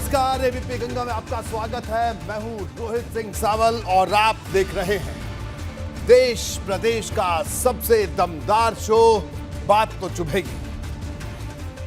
नमस्कार, एबीपी गंगा में आपका स्वागत है। मैं हूं रोहित सिंह सावल और आप देख रहे हैं देश प्रदेश का सबसे दमदार शो बात तो चुभेगी।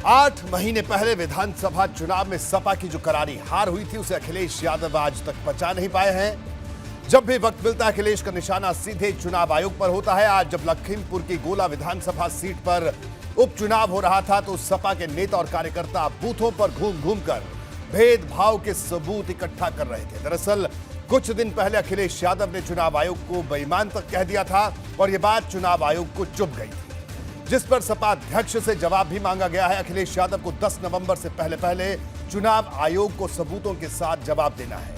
8 महीने पहले विधानसभा चुनाव में सपा की जो करारी हार हुई थी उसे अखिलेश यादव आज तक पचा नहीं पाए हैं। जब भी वक्त मिलता है अखिलेश का निशाना सीधे चुनाव आयोग पर होता है। आज जब लखीमपुर की गोला विधानसभा सीट पर उपचुनाव हो रहा था तो सपा के नेता और कार्यकर्ता बूथों पर घूम घूम कर भेदभाव के सबूत इकट्ठा कर रहे थे। दरअसल कुछ दिन पहले अखिलेश यादव ने चुनाव आयोग को बेईमान तक कह दिया था और यह बात चुनाव आयोग को चुभ गई थी, जिस पर सपा अध्यक्ष से जवाब भी मांगा गया है। अखिलेश यादव को 10 नवंबर से पहले चुनाव आयोग को सबूतों के साथ जवाब देना है।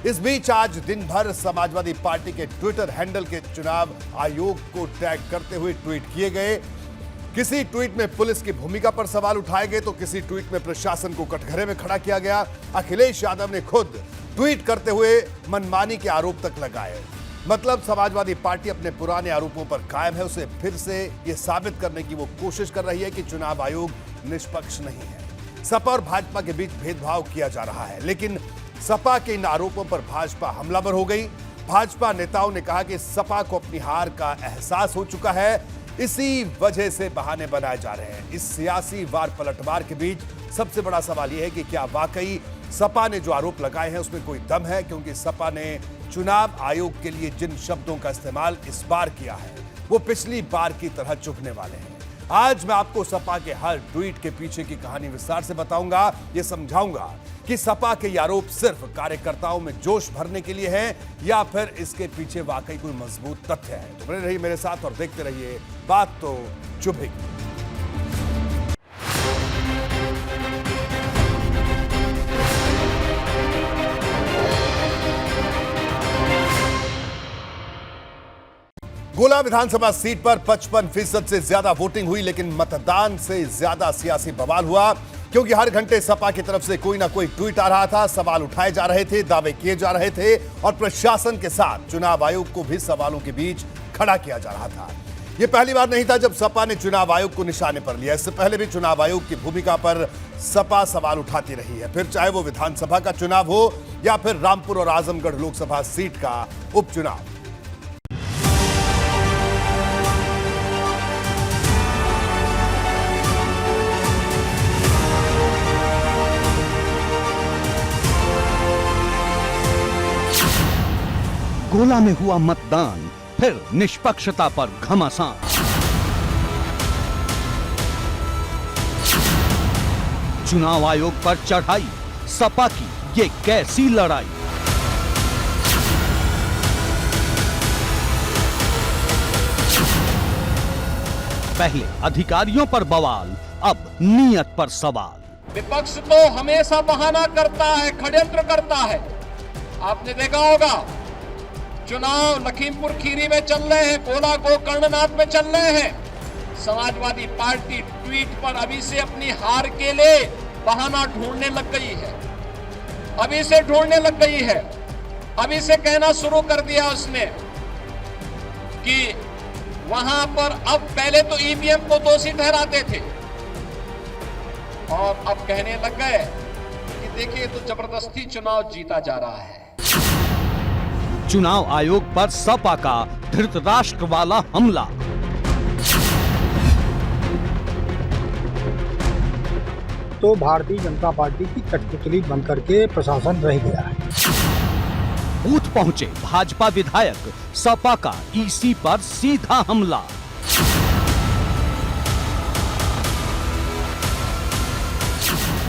इस बीच आज दिन भर समाजवादी पार्टी के ट्विटर हैंडल के चुनाव आयोग को टैग करते हुए ट्वीट किए गए। किसी ट्वीट में पुलिस की भूमिका पर सवाल उठाए गए तो किसी ट्वीट में प्रशासन को कटघरे में खड़ा किया गया। अखिलेश यादव ने खुद ट्वीट करते हुए मनमानी के आरोप तक लगाए। मतलब समाजवादी पार्टी अपने पुराने आरोपों पर कायम है। उसे फिर से यह साबित करने की वो कोशिश कर रही है कि चुनाव आयोग निष्पक्ष नहीं है। सपा और भाजपा के बीच भेदभाव किया जा रहा है, लेकिन सपा के इन आरोपों पर भाजपा हमलावर हो गई। भाजपा नेताओं ने कहा कि सपा को अपनी हार का एहसास हो चुका है, इसी वजह से बहाने बनाए जा रहे हैं। इस सियासी वार पलटवार के बीच सबसे बड़ा सवाल यह है कि क्या वाकई सपा ने जो आरोप लगाए हैं उसमें कोई दम है, क्योंकि सपा ने चुनाव आयोग के लिए जिन शब्दों का इस्तेमाल इस बार किया है वो पिछली बार की तरह चुभने वाले हैं। आज मैं आपको सपा के हर ट्वीट के पीछे की कहानी विस्तार से बताऊंगा। ये समझाऊंगा कि सपा के ये आरोप सिर्फ कार्यकर्ताओं में जोश भरने के लिए है या फिर इसके पीछे वाकई कोई मजबूत तथ्य है। तो बने रहिए मेरे साथ और देखते रहिए बात तो चुभेगी। गोला विधानसभा सीट पर 55% से ज्यादा वोटिंग हुई, लेकिन मतदान से ज्यादा सियासी बवाल हुआ, क्योंकि हर घंटे सपा की तरफ से कोई ना कोई ट्वीट आ रहा था, सवाल उठाए जा रहे थे, दावे किए जा रहे थे और प्रशासन के साथ चुनाव आयोग को भी सवालों के बीच खड़ा किया जा रहा था। यह पहली बार नहीं था जब सपा ने चुनाव आयोग को निशाने पर लिया। इससे पहले भी चुनाव आयोग की भूमिका पर सपा सवाल उठाती रही है, फिर चाहे वो विधानसभा का चुनाव हो या फिर रामपुर और आजमगढ़ लोकसभा सीट का उपचुनाव। गोला में हुआ मतदान, फिर निष्पक्षता पर घमासान। चुनाव आयोग पर चढ़ाई सपा की ये कैसी लड़ाई। पहले अधिकारियों पर बवाल, अब नीयत पर सवाल। विपक्ष तो हमेशा बहाना करता है, षड्यंत्र करता है। आपने देखा होगा चुनाव लखीमपुर खीरी में चल रहे हैं, गोला गोकर्णनाथ में चल रहे हैं। समाजवादी पार्टी ट्वीट पर अभी से अपनी हार के लिए बहाना ढूंढने लग गई है, अभी से ढूंढने लग गई है। अभी से कहना शुरू कर दिया उसने कि वहां पर अब पहले तो ईवीएम को दोषी ठहराते थे और अब कहने लग गए कि देखिए तो जबरदस्ती चुनाव जीता जा रहा है। चुनाव आयोग पर सपा का धृतराष्ट्र वाला हमला। तो भारतीय जनता पार्टी की कठपुतली बनकर के प्रशासन रह गया है। बूथ पहुंचे भाजपा विधायक, सपा का ईसी पर सीधा हमला।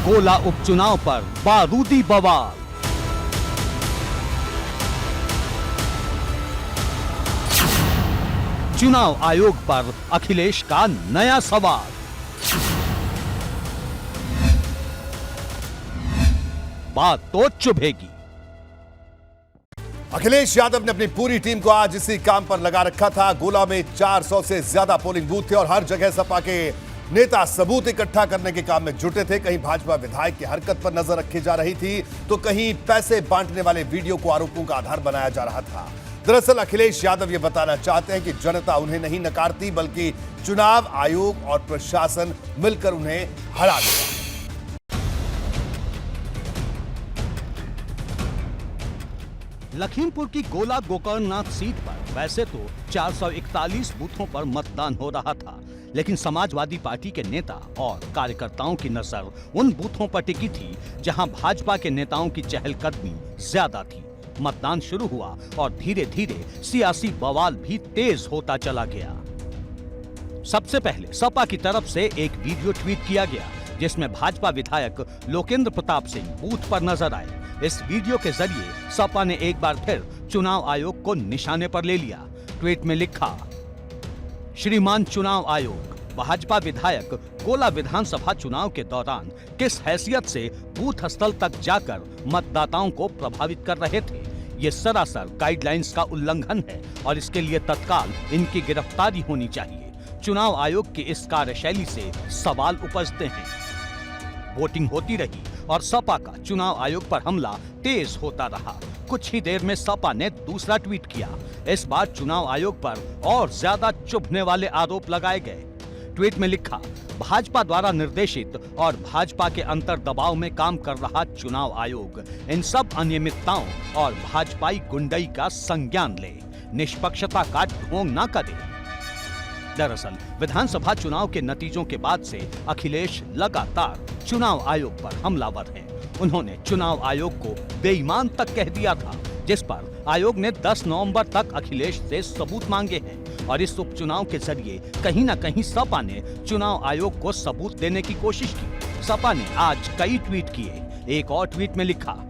गोला उपचुनाव पर बारूदी बवाल। चुनाव आयोग पर अखिलेश का नया सवाल। बात तो चुभेगी। अखिलेश यादव ने अपनी पूरी टीम को आज इसी काम पर लगा रखा था। गोला में 400 से ज्यादा पोलिंग बूथ थे और हर जगह सपा के नेता सबूत इकट्ठा करने के काम में जुटे थे। कहीं भाजपा विधायक की हरकत पर नजर रखी जा रही थी तो कहीं पैसे बांटने वाले वीडियो को आरोपों का आधार बनाया जा रहा था। दरअसल अखिलेश यादव ये बताना चाहते हैं कि जनता उन्हें नहीं नकारती, बल्कि चुनाव आयोग और प्रशासन मिलकर उन्हें हरा देगा। लखीमपुर की गोला गोकर्णनाथ सीट पर वैसे तो 441 बूथों पर मतदान हो रहा था, लेकिन समाजवादी पार्टी के नेता और कार्यकर्ताओं की नजर उन बूथों पर टिकी थी जहां भाजपा के नेताओं की चहलकदमी ज्यादा थी। मतदान शुरू हुआ और धीरे धीरे सियासी बवाल भी तेज होता चला गया। सबसे पहले सपा की तरफ से एक वीडियो ट्वीट किया गया जिसमें भाजपा विधायक लोकेंद्र प्रताप सिंह बूथ पर नजर आए। इस वीडियो के जरिए सपा ने एक बार फिर चुनाव आयोग को निशाने पर ले लिया। ट्वीट में लिखा, श्रीमान चुनाव आयोग, भाजपा विधायक गोला विधानसभा चुनाव के दौरान किस हैसियत से बूथ स्थल तक जाकर मतदाताओं को प्रभावित कर रहे थे, ये सरासर गाइडलाइंस का उल्लंघन है और इसके लिए तत्काल इनकी गिरफ्तारी होनी चाहिए। चुनाव आयोग की इस कार्यशैली से सवाल उपजते हैं। वोटिंग होती रही और सपा का चुनाव आयोग पर हमला तेज होता रहा। कुछ ही देर में सपा ने दूसरा ट्वीट किया। इस बार चुनाव आयोग पर और ज्यादा चुभने वाले आरोप लगाए गए। ट्वीट में लिखा, भाजपा द्वारा निर्देशित और भाजपा के अंतर दबाव में काम कर रहा चुनाव आयोग इन सब अनियमितताओं और भाजपाई गुंडई का संज्ञान ले, निष्पक्षता का ढोंग न करे। दरअसल विधानसभा चुनाव के नतीजों के बाद से अखिलेश लगातार चुनाव आयोग पर हमलावर हैं। उन्होंने चुनाव आयोग को बेईमान तक कह दिया था, जिस पर आयोग ने 10 नवंबर तक अखिलेश से सबूत मांगे हैं और इस उपचुनाव के जरिए कहीं न कहीं सपा ने चुनाव आयोग को सबूत देने की कोशिश की। सपा ने आज कई ट्वीट किए। एक और ट्वीट में लिखा,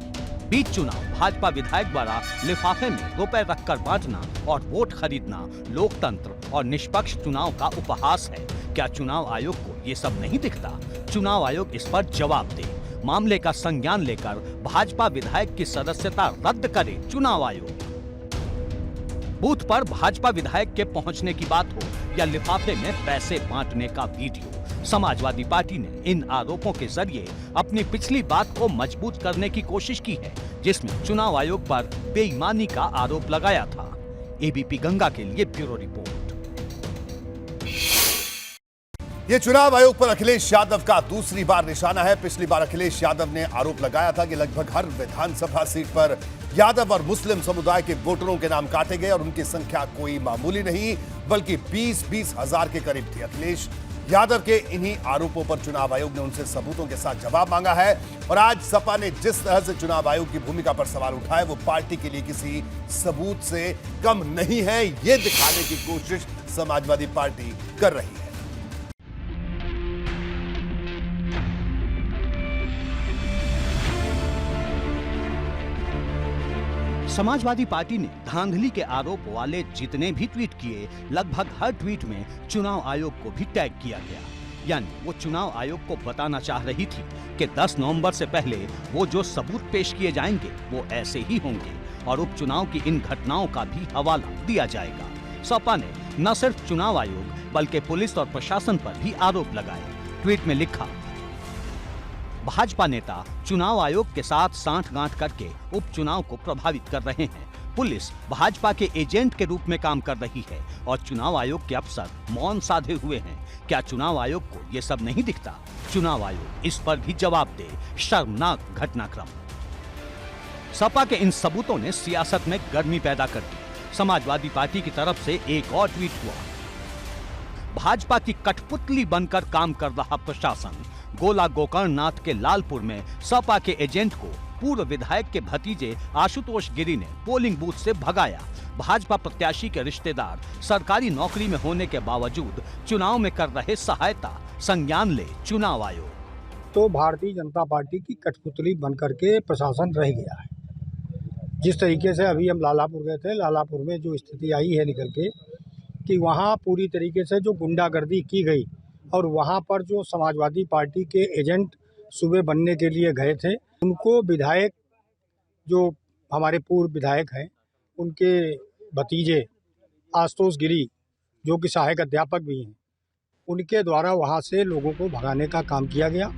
बीच चुनाव भाजपा विधायक द्वारा लिफाफे में रुपए रखकर बांटना और वोट खरीदना लोकतंत्र और निष्पक्ष चुनाव का उपहास है। क्या चुनाव आयोग को ये सब नहीं दिखता? चुनाव आयोग इस पर जवाब दे। मामले का संज्ञान लेकर भाजपा विधायक की सदस्यता रद्द करे चुनाव आयोग। बूथ पर भाजपा विधायक के पहुंचने की बात हो या लिफाफे में पैसे बांटने का वीडियो, समाजवादी पार्टी ने इन आरोपों के जरिए अपनी पिछली बात को मजबूत करने की कोशिश की है, जिसमें चुनाव आयोग पर बेईमानी का आरोप लगाया था। एबीपी गंगा के लिए ब्यूरो रिपोर्ट। ये चुनाव आयोग पर अखिलेश यादव का दूसरी बार निशाना है। पिछली बार अखिलेश यादव ने आरोप लगाया था कि लगभग हर विधानसभा सीट पर यादव और मुस्लिम समुदाय के वोटरों के नाम काटे गए और उनकी संख्या कोई मामूली नहीं बल्कि 20-20 हजार के करीब थी। अखिलेश यादव के इन्हीं आरोपों पर चुनाव आयोग ने उनसे सबूतों के साथ जवाब मांगा है और आज सपा ने जिस तरह से चुनाव आयोग की भूमिका पर सवाल उठाए वो पार्टी के लिए किसी सबूत से कम नहीं है, ये दिखाने की कोशिश समाजवादी पार्टी कर रही है। समाजवादी पार्टी ने धांधली के आरोप वाले जितने भी ट्वीट किए, लगभग हर ट्वीट में चुनाव आयोग को भी टैग किया गया। यानी वो चुनाव आयोग को बताना चाह रही थी कि 10 नवंबर से पहले वो जो सबूत पेश किए जाएंगे वो ऐसे ही होंगे और उपचुनाव की इन घटनाओं का भी हवाला दिया जाएगा। सपा ने न सिर्फ चुनाव आयोग बल्कि पुलिस और प्रशासन पर भी आरोप लगाए। ट्वीट में लिखा, भाजपा नेता चुनाव आयोग के साथ सांठगांठ करके उपचुनाव को प्रभावित कर रहे हैं। पुलिस भाजपा के एजेंट के रूप में काम कर रही है और चुनाव आयोग के अफसर मौन साधे हुए हैं। क्या चुनाव आयोग को ये सब नहीं दिखता? चुनाव आयोग इस पर भी जवाब दे। शर्मनाक घटनाक्रम। सपा के इन सबूतों ने सियासत में गर्मी पैदा कर दी। समाजवादी पार्टी की तरफ से एक और ट्वीट हुआ, भाजपा की कठपुतली बनकर काम कर रहा प्रशासन। गोला गोकर्णनाथ के लालपुर में सपा के एजेंट को पूर्व विधायक के भतीजे आशुतोष गिरी ने पोलिंग बूथ से भगाया। भाजपा प्रत्याशी के रिश्तेदार सरकारी नौकरी में होने के बावजूद चुनाव में कर रहे सहायता, संज्ञान ले चुनाव आयोग। तो भारतीय जनता पार्टी की कठपुतली बनकर के प्रशासन रह गया है। जिस तरीके से अभी हम लालापुर गए थे, लालापुर में जो स्थिति आई है निकल के कि वहाँ पूरी तरीके से जो गुंडागर्दी की गई और वहाँ पर जो समाजवादी पार्टी के एजेंट सूबे बनने के लिए गए थे, उनको विधायक जो हमारे पूर्व विधायक हैं उनके भतीजे आशुतोष गिरी जो कि सहायक अध्यापक भी हैं, उनके द्वारा वहाँ से लोगों को भगाने का काम किया गया।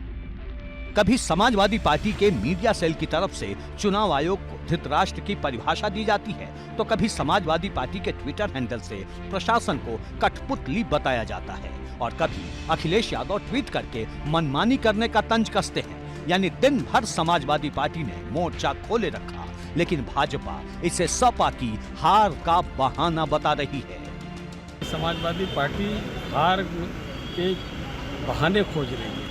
कभी समाजवादी पार्टी के मीडिया सेल की तरफ से चुनाव आयोग को धृतराष्ट्र की परिभाषा दी जाती है तो कभी समाजवादी पार्टी के ट्विटर हैंडल से प्रशासन को कठपुतली बताया जाता है और कभी अखिलेश यादव ट्वीट करके मनमानी करने का तंज कसते हैं। यानी दिन भर समाजवादी पार्टी ने मोर्चा खोले रखा। लेकिन भाजपा इसे सपा की हार का बहाना बता रही है। समाजवादी पार्टी हार के बहाने खोज रही है,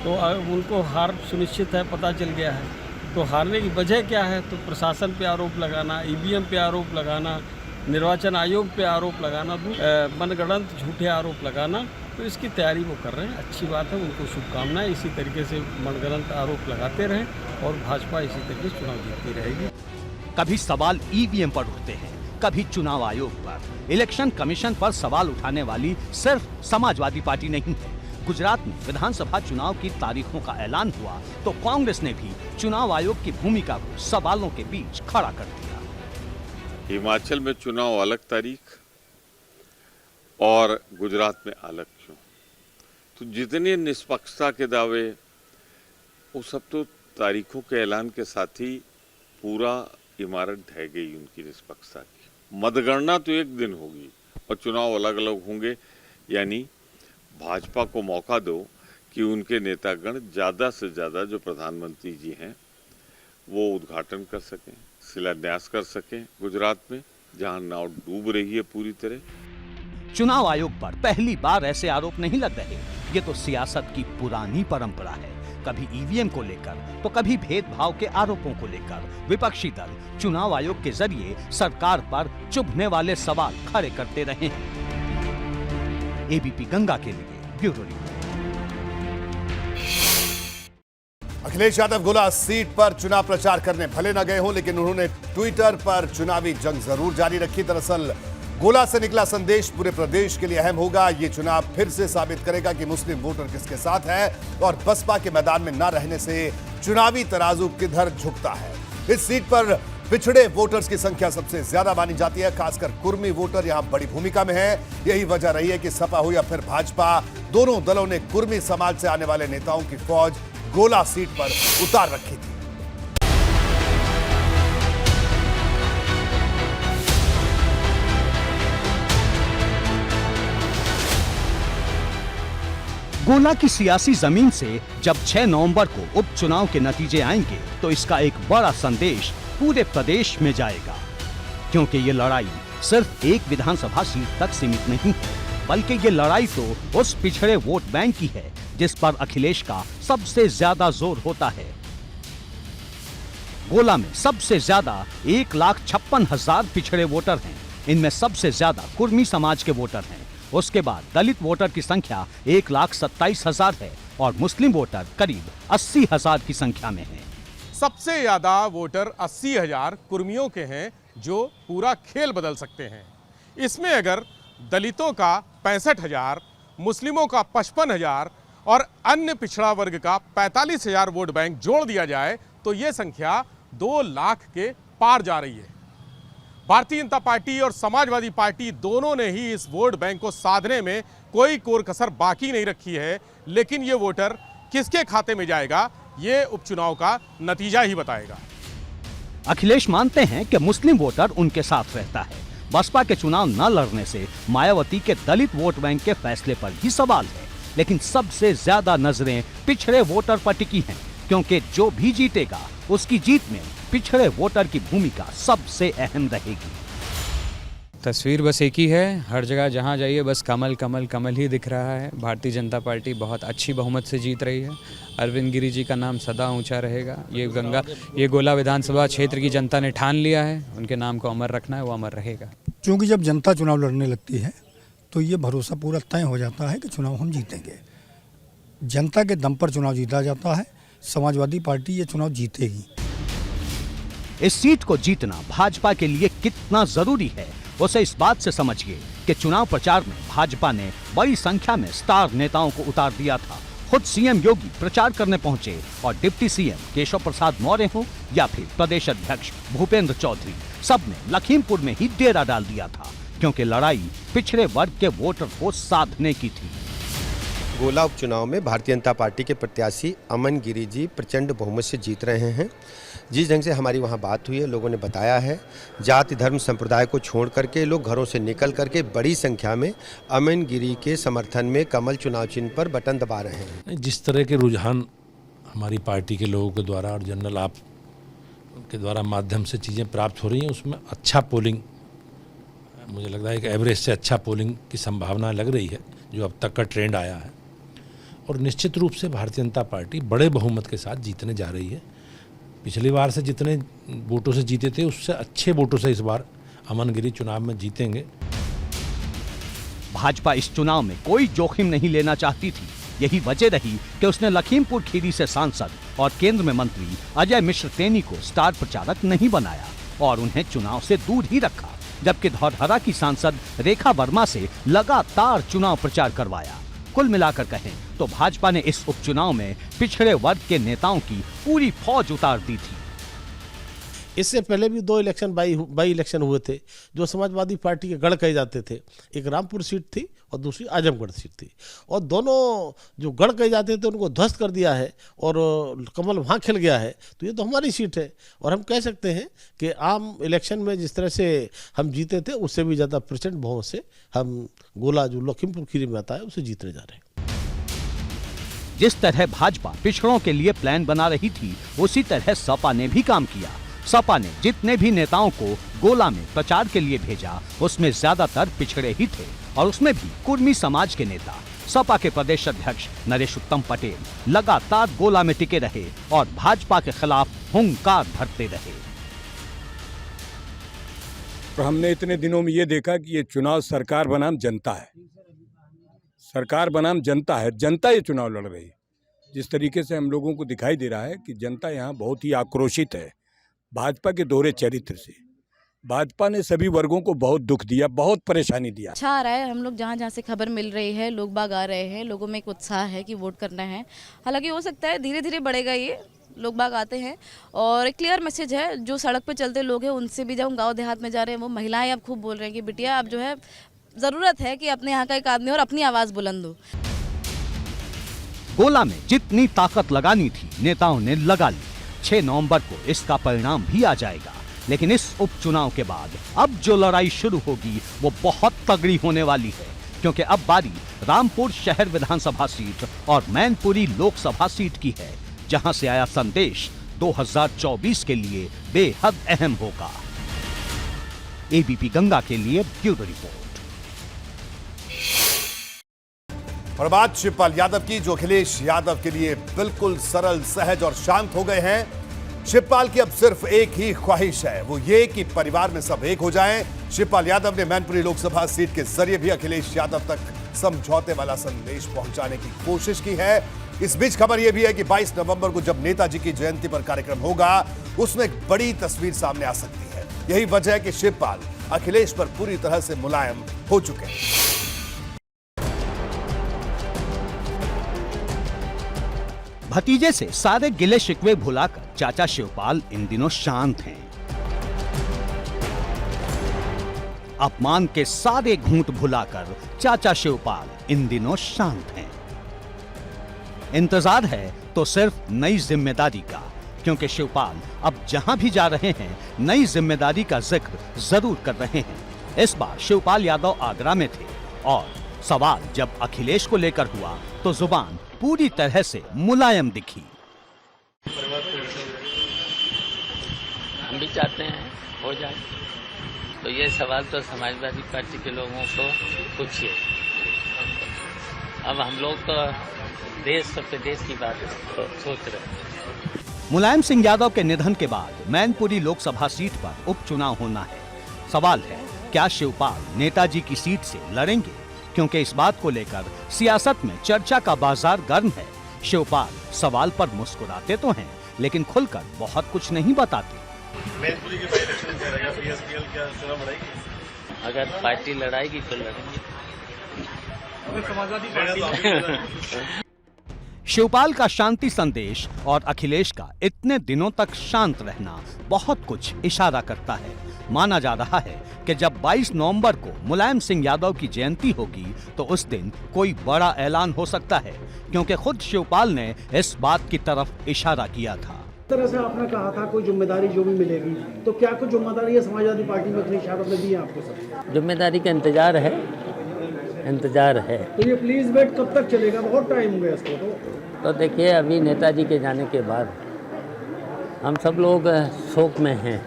तो उनको हार सुनिश्चित है, पता चल गया है। तो हारने की वजह क्या है? तो प्रशासन पे आरोप लगाना, ईवीएम पे आरोप लगाना, निर्वाचन आयोग पे आरोप लगाना, मनगढ़ंत झूठे आरोप लगाना। तो इसकी तैयारी वो कर रहे हैं, अच्छी बात है, उनको शुभकामनाएं। इसी तरीके से मनगढ़ंत आरोप लगाते रहें और भाजपा इसी तरीके से चुनाव जीतती रहेगी। कभी सवाल ईवीएम पर उठते हैं, कभी चुनाव आयोग पर। इलेक्शन कमीशन पर सवाल उठाने वाली सिर्फ समाजवादी पार्टी नहीं है। गुजरात में विधानसभा चुनाव की तारीखों का ऐलान हुआ तो कांग्रेस ने भी चुनाव आयोग की भूमिका को सवालों के बीच खड़ा कर दिया। हिमाचल में चुनाव अलग तारीख और गुजरात में अलग क्यों? तो जितने निष्पक्षता के दावे, वो सब तो तारीखों के ऐलान के साथ ही पूरा इमारत ढह गई उनकी निष्पक्षता की। मतगणना तो एक दिन होगी और चुनाव अलग अलग होंगे, यानी भाजपा को मौका दो कि उनके नेतागण ज़्यादा से ज़्यादा जो प्रधानमंत्री जी हैं वो उद्घाटन कर सकें, शिलान्यास कर सकें गुजरात में, जहां नाव डूब रही है पूरी तरह। चुनाव आयोग पर पहली बार ऐसे आरोप नहीं लग रहे। ये तो सियासत की पुरानी परंपरा है। कभी ईवीएम को लेकर तो कभी भेदभाव के आरोपों को लेकर विपक्षी दल चुनाव आयोग के जरिए सरकार पर चुभने वाले सवाल खड़े करते रहे हैं। एबीपी गंगा के लिए ब्यूरो रिपोर्ट। अखिलेश यादव गोला सीट पर चुनाव प्रचार करने भले न गए हों, लेकिन उन्होंने ट्विटर पर चुनावी जंग जरूर जारी रखी। दरअसल गोला से निकला संदेश पूरे प्रदेश के लिए अहम होगा। ये चुनाव फिर से साबित करेगा कि मुस्लिम वोटर किसके साथ है और बसपा के मैदान में न रहने से चुनावी तराजू किधर झुकता है। इस सीट पर पिछड़े वोटर्स की संख्या सबसे ज्यादा मानी जाती है, खासकर कुर्मी वोटर यहां बड़ी भूमिका में है। यही वजह रही है कि सपा हो या फिर भाजपा, दोनों दलों ने कुर्मी समाज से आने वाले नेताओं की फौज गोला सीट पर उतार रखी थी। गोला की सियासी जमीन से जब 6 नवंबर को उपचुनाव के नतीजे आएंगे तो इसका एक बड़ा संदेश पूरे प्रदेश में जाएगा, क्योंकि ये लड़ाई सिर्फ एक विधानसभा सीट तक सीमित नहीं है, बल्कि ये लड़ाई तो उस पिछड़े वोट बैंक की है जिस पर अखिलेश का सबसे ज्यादा जोर होता है। गोला में सबसे ज्यादा 1,56,000 पिछड़े वोटर हैं। इनमें सबसे ज्यादा कुर्मी समाज के वोटर हैं। उसके बाद दलित वोटर की संख्या 1,27,000 है और मुस्लिम वोटर करीब 80,000 की संख्या में है। सबसे ज्यादा वोटर 80,000 कुर्मियों के हैं, जो पूरा खेल बदल सकते हैं। इसमें अगर दलितों का 65,000, मुस्लिमों का 55,000 और अन्य पिछड़ा वर्ग का 45,000 वोट बैंक जोड़ दिया जाए तो यह संख्या 2 लाख के पार जा रही है। भारतीय जनता पार्टी और समाजवादी पार्टी दोनों ने ही इस वोट बैंक को साधने में कोई कोर कसर बाकी नहीं रखी है, लेकिन ये वोटर किसके खाते में जाएगा ये उपचुनाव का नतीजा ही बताएगा। अखिलेश मानते हैं कि मुस्लिम वोटर उनके साथ रहता है। बसपा के चुनाव न लड़ने से मायावती के दलित वोट बैंक के फैसले पर ही सवाल है, लेकिन सबसे ज्यादा नजरें पिछड़े वोटर पर टिकी हैं, क्योंकि जो भी जीतेगा उसकी जीत में पिछड़े वोटर की भूमिका सबसे अहम रहेगी। तस्वीर बस एक ही है, हर जगह जहां जाइए बस कमल कमल कमल ही दिख रहा है। भारतीय जनता पार्टी बहुत अच्छी बहुमत से जीत रही है। अरविंद गिरी जी का नाम सदा ऊंचा रहेगा। ये गोला विधानसभा क्षेत्र की जनता ने ठान लिया है, उनके नाम को अमर रखना है, वो अमर रहेगा। क्योंकि जब जनता चुनाव लड़ने लगती है तो ये भरोसा पूरा तय हो जाता है कि चुनाव हम जीतेंगे। जनता के दम पर चुनाव जीता जाता है। समाजवादी पार्टी ये चुनाव जीतेगी। इस सीट को जीतना भाजपा के लिए कितना जरूरी है उसे इस बात से समझिए कि चुनाव प्रचार में भाजपा ने बड़ी संख्या में स्टार नेताओं को उतार दिया था। खुद सीएम योगी प्रचार करने पहुंचे और डिप्टी सीएम केशव प्रसाद मौर्य हो या फिर प्रदेश अध्यक्ष भूपेंद्र चौधरी, सबने लखीमपुर में ही डेरा डाल दिया था, क्योंकि लड़ाई पिछड़े वर्ग के वोटर को साधने की थी। गोला उपचुनाव में भारतीय जनता पार्टी के प्रत्याशी अमन गिरी जी प्रचंड बहुमत से जीत रहे हैं। जिस ढंग से हमारी वहाँ बात हुई है, लोगों ने बताया है, जाति धर्म संप्रदाय को छोड़ करके लोग घरों से निकल करके बड़ी संख्या में अमन गिरी के समर्थन में कमल चुनाव चिन्ह पर बटन दबा रहे हैं। जिस तरह के रुझान हमारी पार्टी के लोगों के द्वारा और जनरल आप के द्वारा माध्यम से चीज़ें प्राप्त हो रही हैं, उसमें अच्छा पोलिंग, मुझे लग रहा है कि एवरेज से अच्छा पोलिंग की संभावना लग रही है जो अब तक का ट्रेंड आया है। और निश्चित रूप से भारतीय जनता पार्टी बड़े बहुमत के साथ जीतने जा रही है। पिछली बार से जितने वोटों से जीते थे उससे अच्छे वोटों से इस बार अमन गिरी चुनाव में जीतेंगे। भाजपा इस चुनाव में कोई जोखिम नहीं लेना चाहती थी। यही वजह रही कि उसने लखीमपुर खीरी से सांसद और केंद्र में मंत्री अजय मिश्र टेनी को स्टार प्रचारक नहीं बनाया और उन्हें चुनाव से दूर ही रखा, जबकि धौरहरा की सांसद रेखा वर्मा से लगातार चुनाव प्रचार करवाया। कुल मिलाकर कहें तो भाजपा ने इस उपचुनाव में पिछड़े वर्ग के नेताओं की पूरी फौज उतार दी थी। इससे पहले भी 2 इलेक्शन बाई इलेक्शन हुए थे जो समाजवादी पार्टी के गढ़ कहे जाते थे। एक रामपुर सीट थी और दूसरी आजमगढ़ सीट थी, और दोनों जो गढ़ कहे जाते थे उनको ध्वस्त कर दिया है और कमल वहाँ खिल गया है। तो ये तो हमारी सीट है और हम कह सकते हैं कि आम इलेक्शन में जिस तरह से हम जीते थे उससे भी ज़्यादा प्रचंड बहुमत से हम गोला जो लखीमपुर खीरी में आता है उसे जीतने जा रहे हैं। जिस तरह भाजपा पिछड़ों के लिए प्लान बना रही थी, उसी तरह सपा ने भी काम किया। सपा ने जितने भी नेताओं को गोला में प्रचार के लिए भेजा उसमें ज्यादातर पिछड़े ही थे और उसमें भी कुर्मी समाज के नेता। सपा के प्रदेश अध्यक्ष नरेश उत्तम पटेल लगातार गोला में टिके रहे और भाजपा के खिलाफ हुंकार भरते रहे। तो हमने इतने दिनों में ये देखा कि ये चुनाव सरकार बनाम जनता है, सरकार बनाम जनता है, जनता ये चुनाव लड़ रही है। जिस तरीके से हम लोगों को दिखाई दे रहा है कि जनता यहाँ बहुत ही आक्रोशित है भाजपा के दोहरे चरित्र से। भाजपा ने सभी वर्गों को बहुत दुख दिया, बहुत परेशानी दिया। अच्छा आ रहा है, हम लोग जहाँ जहाँ से खबर मिल रही है लोग बाग आ रहे हैं, लोगों में एक उत्साह है कि वोट करना है। हालांकि हो सकता है धीरे धीरे बढ़ेगा, ये लोग बाग आते हैं और एक क्लियर मैसेज है। जो सड़क पर चलते लोग हैं उनसे भी, जब हम गाँव देहात में जा रहे हैं वो महिलाएं अब खूब बोल रहे हैं कि बिटिया अब जो है ज़रूरत है कि अपने यहाँ का एक आदमी और अपनी आवाज़ बुलंद हो। गोला में जितनी ताकत लगानी थी नेताओं ने लगा ली। 6 नवंबर को इसका परिणाम भी आ जाएगा, लेकिन इस उपचुनाव के बाद अब जो लड़ाई शुरू होगी वो बहुत तगड़ी होने वाली है, क्योंकि अब बारी रामपुर शहर विधानसभा सीट और मैनपुरी लोकसभा सीट की है, जहां से आया संदेश 2024 के लिए बेहद अहम होगा। एबीपी गंगा के लिए ब्यूरो रिपोर्ट। और बात शिवपाल यादव की, जो अखिलेश यादव के लिए बिल्कुल सरल, सहज और शांत हो गए हैं। शिवपाल की अब सिर्फ एक ही ख्वाहिश है, वो ये कि परिवार में सब एक हो जाएं। शिवपाल यादव ने मैनपुरी लोकसभा सीट के जरिए भी अखिलेश यादव तक समझौते वाला संदेश पहुंचाने की कोशिश की है। इस बीच खबर यह भी है कि 22 नवंबर को जब नेताजी की जयंती पर कार्यक्रम होगा उसमें एक बड़ी तस्वीर सामने आ सकती है। यही वजह है कि शिवपाल अखिलेश पर पूरी तरह से मुलायम हो चुके हैं। भतीजे से सारे गिले शिकवे भुलाकर चाचा शिवपाल इन दिनों शांत हैं। अपमान के सारे घूंट भुलाकर चाचा शिवपाल इन दिनों शांत हैं। इंतजार है तो सिर्फ नई जिम्मेदारी का, क्योंकि शिवपाल अब जहां भी जा रहे हैं नई जिम्मेदारी का जिक्र जरूर कर रहे हैं। इस बार शिवपाल यादव आगरा में थे और सवाल जब अखिलेश को लेकर हुआ तो जुबान पूरी तरह से मुलायम दिखी। हम भी चाहते हैं हो जाए, तो ये सवाल तो समाजवादी पार्टी के लोगों को पूछिए। अब हम लोग तो देश और प्रदेश की बात सोच रहे हैं। मुलायम सिंह यादव के निधन के बाद मैनपुरी लोकसभा सीट पर उपचुनाव होना है। सवाल है, क्या शिवपाल नेताजी की सीट से लड़ेंगे? क्योंकि इस बात को लेकर सियासत में चर्चा का बाजार गर्म है। शिवपाल सवाल पर मुस्कुराते तो हैं, लेकिन खुलकर बहुत कुछ नहीं बताते। मैनपुरी के इलेक्शन क्या रहेगा? पीएसपीएल क्या चुनाव लड़ाएगी? अगर पार्टी लड़ाएगी तो लड़ेंगे। शिवपाल का शांति संदेश और अखिलेश का इतने दिनों तक शांत रहना बहुत कुछ इशारा करता है। माना जा रहा है कि जब 22 नवंबर को मुलायम सिंह यादव की जयंती होगी तो उस दिन कोई बड़ा ऐलान हो सकता है, क्योंकि खुद शिवपाल ने इस बात की तरफ इशारा किया था। तरह से आपने कहा था कोई जिम्मेदारी जो भी मिलेगी, तो क्या कोई जिम्मेदारी समाजवादी पार्टी में अपने इशारों में दी है आपको? सब जिम्मेदारी का इंतजार है, इंतजार है। तो ये प्लीज वेट कब तक चलेगा? बहुत टाइम हो गया इसको। तो देखिए, अभी नेताजी के जाने के बाद हम सब लोग शोक में हैं,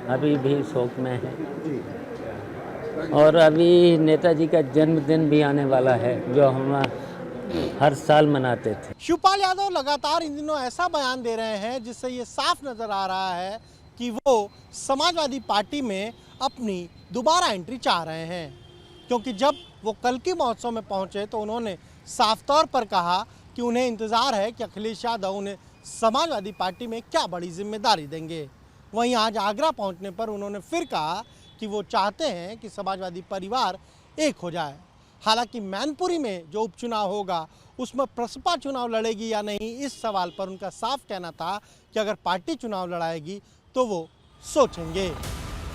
अभी भी शोक में हैं। और अभी नेताजी का जन्मदिन भी आने वाला है, जो हम हर साल मनाते थे। शिवपाल यादव लगातार इन दिनों ऐसा बयान दे रहे हैं जिससे ये साफ नज़र आ रहा है कि वो समाजवादी पार्टी में अपनी दोबारा एंट्री चाह रहे हैं, क्योंकि जब वो कल्कि महोत्सव में पहुंचे तो उन्होंने साफ तौर पर कहा कि उन्हें इंतज़ार है कि अखिलेश यादव उन्हें समाजवादी पार्टी में क्या बड़ी जिम्मेदारी देंगे। वहीं आज आगरा पहुंचने पर उन्होंने फिर कहा कि वो चाहते हैं कि समाजवादी परिवार एक हो जाए। हालांकि मैनपुरी में जो उपचुनाव होगा उसमें प्रसपा चुनाव लड़ेगी या नहीं, इस सवाल पर उनका साफ कहना था कि अगर पार्टी चुनाव लड़ाएगी तो वो सोचेंगे।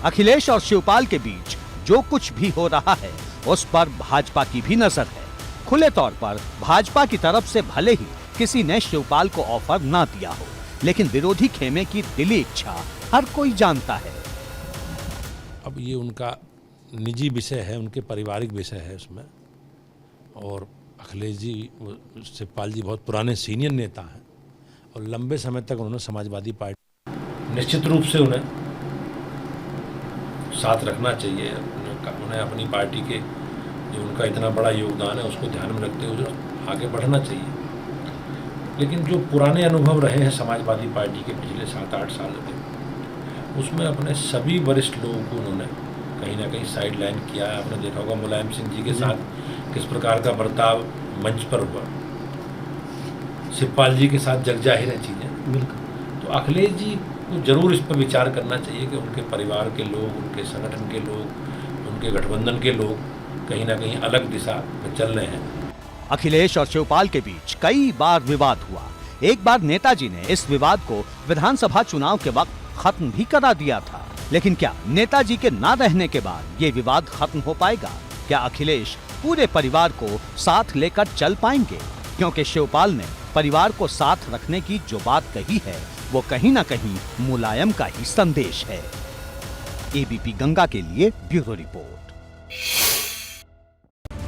अखिलेश और शिवपाल के बीच जो कुछ भी हो रहा है उस पर भाजपा की भी नजर है। खुले तौर पर भाजपा की तरफ से भले ही किसी ने शिवपाल को ऑफर ना दिया हो, लेकिन विरोधी खेमे की दिली इच्छा हर कोई जानता है। अब ये उनका निजी विषय है, उनके पारिवारिक विषय है उसमें। और अखिलेश जी, शिवपाल जी बहुत पुराने सीनियर नेता हैं और लंबे समय तक उन्होंने समाजवादी पार्टी, निश्चित रूप से उन्हें साथ रखना चाहिए। उन्हें अपनी पार्टी के जो उनका इतना बड़ा योगदान है उसको ध्यान में रखते हुए आगे बढ़ना चाहिए। लेकिन जो पुराने अनुभव रहे हैं समाजवादी पार्टी के पिछले 7-8 साल के, उसमें अपने सभी वरिष्ठ लोगों को उन्होंने कहीं ना कहीं साइड लाइन किया है। आपने देखा होगा मुलायम सिंह जी के साथ किस प्रकार का बर्ताव मंच पर हुआ, शिवपाल जी के साथ जग जाहिर है चीज़ें। बिल्कुल। तो अखिलेश जी को जरूर इस पर विचार करना चाहिए कि उनके परिवार के लोग, उनके संगठन के लोग, उनके गठबंधन के लोग कहीं ना कहीं अलग दिशा में चल रहे हैं। अखिलेश और शिवपाल के बीच कई बार विवाद हुआ। एक बार नेताजी ने इस विवाद को विधानसभा चुनाव के वक्त खत्म भी करा दिया था। लेकिन क्या नेताजी के ना रहने के बाद ये विवाद खत्म हो पाएगा? क्या अखिलेश पूरे परिवार को साथ लेकर चल पाएंगे? क्योंकि शिवपाल ने परिवार को साथ रखने की जो बात कही है वो कहीं ना कहीं मुलायम का ही संदेश है। एबीपी गंगा के लिए ब्यूरो रिपोर्ट।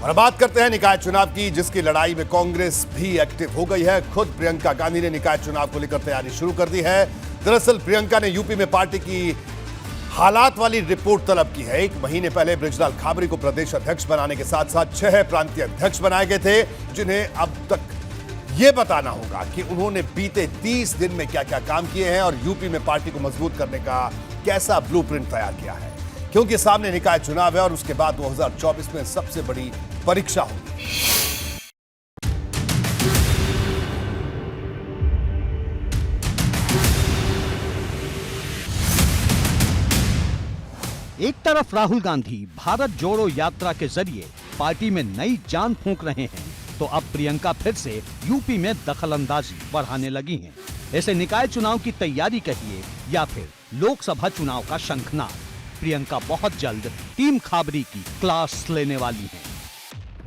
और बात करते हैं निकाय चुनाव की, जिसकी लड़ाई में कांग्रेस भी एक्टिव हो गई है। खुद प्रियंका गांधी ने निकाय चुनाव को लेकर तैयारी शुरू कर दी है। दरअसल प्रियंका ने यूपी में पार्टी की हालात वाली रिपोर्ट तलब की है। 1 महीने पहले बृजलाल खाबरी को प्रदेश अध्यक्ष बनाने के साथ साथ 6 प्रांतीय अध्यक्ष बनाए गए थे, जिन्हें अब तक ये बताना होगा कि उन्होंने बीते 30 दिन में क्या क्या काम किए हैं और यूपी में पार्टी को मजबूत करने का कैसा ब्लूप्रिंट तैयार किया है, क्योंकि सामने निकाय चुनाव है और उसके बाद 2024 में सबसे बड़ी परीक्षा होगी। एक तरफ राहुल गांधी भारत जोड़ो यात्रा के जरिए पार्टी में नई जान फूंक रहे हैं, तो अब प्रियंका फिर से यूपी में दखलंदाजी बढ़ाने लगी हैं। इसे निकाय चुनाव की तैयारी कहिए या फिर लोकसभा चुनाव का शंखनाद, प्रियंका बहुत जल्द टीम खाबरी की क्लास लेने वाली हैं।